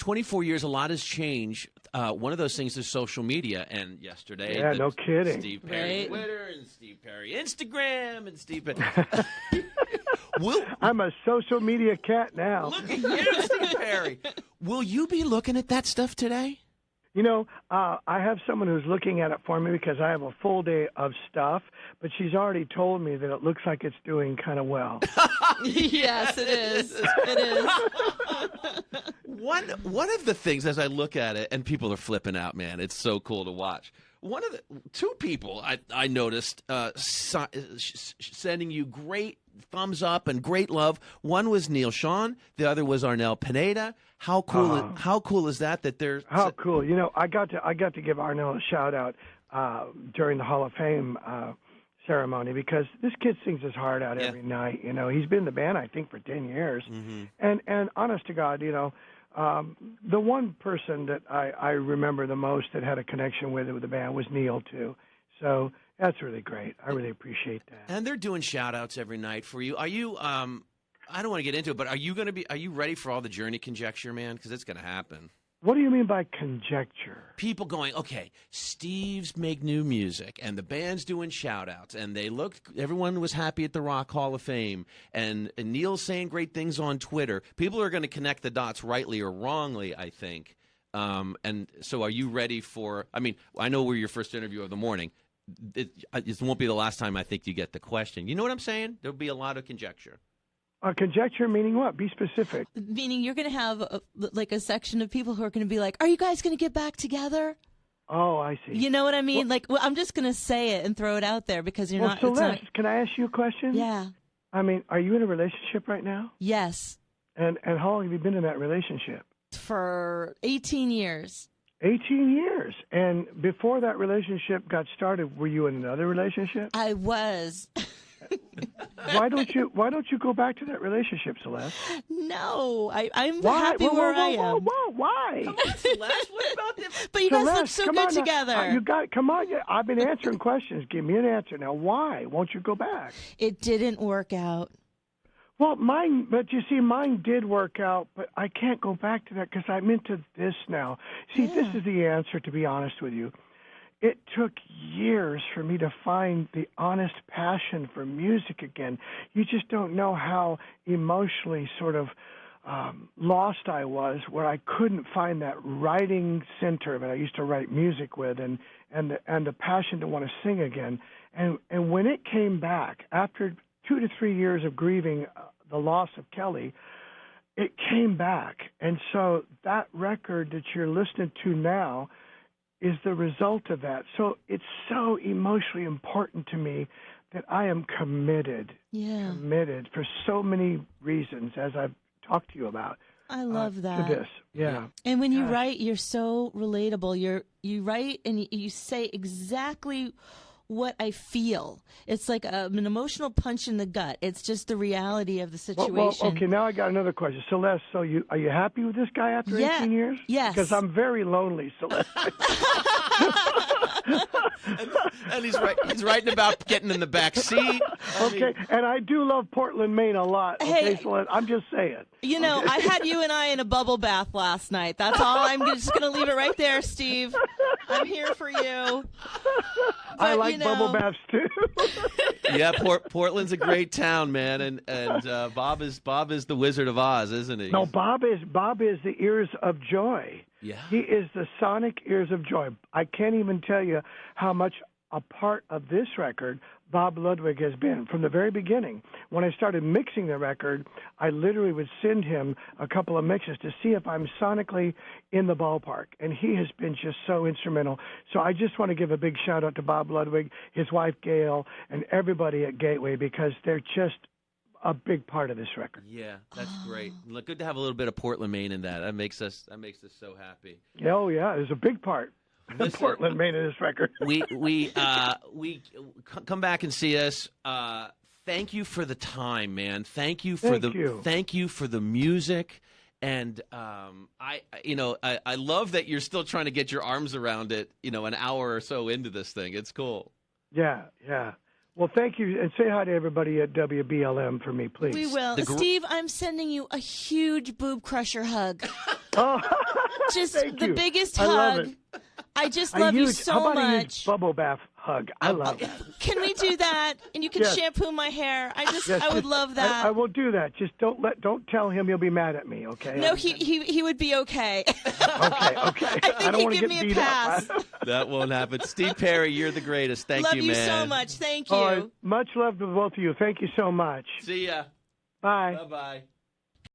24 years, a lot has changed. One of those things is social media. And yesterday, yeah, no kidding. Steve Perry Twitter and Steve Perry Instagram and Steve Perry. I'm a social media cat now. Look at you, Steve Perry. Will you be looking at that stuff today? You know, I have someone who's looking at it for me because I have a full day of stuff, but she's already told me that it looks like it's doing kind of well. Yes, it is. It is. One of the things as I look at it, and people are flipping out, man, it's so cool to watch. Two people I noticed sending you great thumbs up and great love. One was Neil Sean, the other was Arnel Pineda. How cool is that? How cool! You know, I got to give Arnel a shout out during the Hall of Fame ceremony because this kid sings his heart out every night. You know, he's been in the band I think for 10 years, and honest to God, you know. The one person that I remember the most that had a connection with the band was Neil, too. So that's really great. I really appreciate that. And they're doing shout-outs every night for you. Are you I don't want to get into it, but are you ready for all the Journey conjecture, man? Because it's going to happen. What do you mean by conjecture? People going, okay, Steve's make new music, and the band's doing shout-outs, and everyone was happy at the Rock Hall of Fame, and Neil's saying great things on Twitter. People are going to connect the dots rightly or wrongly, I think. And so are you ready for, I mean, I know we're your first interview of the morning. It won't be the last time I think you get the question. You know what I'm saying? There'll be a lot of conjecture. Conjecture meaning what? Be specific. Meaning you're going to have a section of people who are going to be like, are you guys going to get back together? Oh, I see. You know what I mean? I'm just going to say it and throw it out there because you're not. Celeste, can I ask you a question? Yeah. I mean, are you in a relationship right now? Yes. And how long have you been in that relationship? For 18 years. 18 years. And before that relationship got started, were you in another relationship? I was. Why don't you go back to that relationship, Celeste? No, I'm happy where I am. Why? Come on, Celeste. What about this? But you guys look so good together. Come on. I've been answering questions. Give me an answer now. Why won't you go back? It didn't work out. Well, mine did work out, but I can't go back to that because I'm into this now. See, This is the answer, to be honest with you. It took years for me to find the honest passion for music again. You just don't know how emotionally sort of lost I was, where I couldn't find that writing center that I used to write music with, and the passion to want to sing again. And when it came back after 2 to 3 years of grieving the loss of Kelly, it came back. And so that record that you're listening to now is the result of that. So it's so emotionally important to me that I am committed for so many reasons, as I've talked to you about. I love that. To this, yeah. And when you write, you're so relatable. You write and you say exactly what I feel. It's like an emotional punch in the gut. It's just the reality of the situation. Well, okay, now I got another question. Celeste, so are you happy with this guy after 18 years? Yes. Because I'm very lonely, Celeste. and he's writing about getting in the back seat. And I do love Portland, Maine a lot. Okay, Celeste, I'm just saying. You know, I had you and I in a bubble bath last night. That's all. I'm just going to leave it right there, Steve. I'm here for you. I like bubble baths too. Yeah, Portland's a great town, man, and Bob is the Wizard of Oz, isn't he? No, Bob is the ears of joy. Yeah, he is the sonic ears of joy. I can't even tell you how much a part of this record Bob Ludwig has been from the very beginning. When I started mixing the record, I literally would send him a couple of mixes to see if I'm sonically in the ballpark, and he has been just so instrumental. So I just want to give a big shout-out to Bob Ludwig, his wife Gail, and everybody at Gateway, because they're just a big part of this record. Yeah, that's great. Look, good to have a little bit of Portland, Maine in that. That makes us so happy. Oh, yeah, there's a big part. Portland, Maine, in this record. we come back and see us. Thank you for the time, man. Thank you for the music, and I love that you're still trying to get your arms around it. You know, an hour or so into this thing, it's cool. Yeah. Well, thank you, and say hi to everybody at WBLM for me, please. We will. Steve, I'm sending you a huge boob crusher hug. Oh, Just thank the you. biggest I love hug. it. I just A love you huge- so how about a much. huge bubble bath hug? I love that. Can we do that? And you can Yes. shampoo my hair. Yes, I would just- love that. I will do that. Just don't tell him you'll be mad at me, okay? No, he would be okay. Okay. I think don't he'd want to give get me a beat pass. up. That won't happen. Steve Perry, you're the greatest. Thank Love you, you man. so much. Thank you. All right. Much love to both of you. Thank you so much. See ya. Bye. Bye-bye.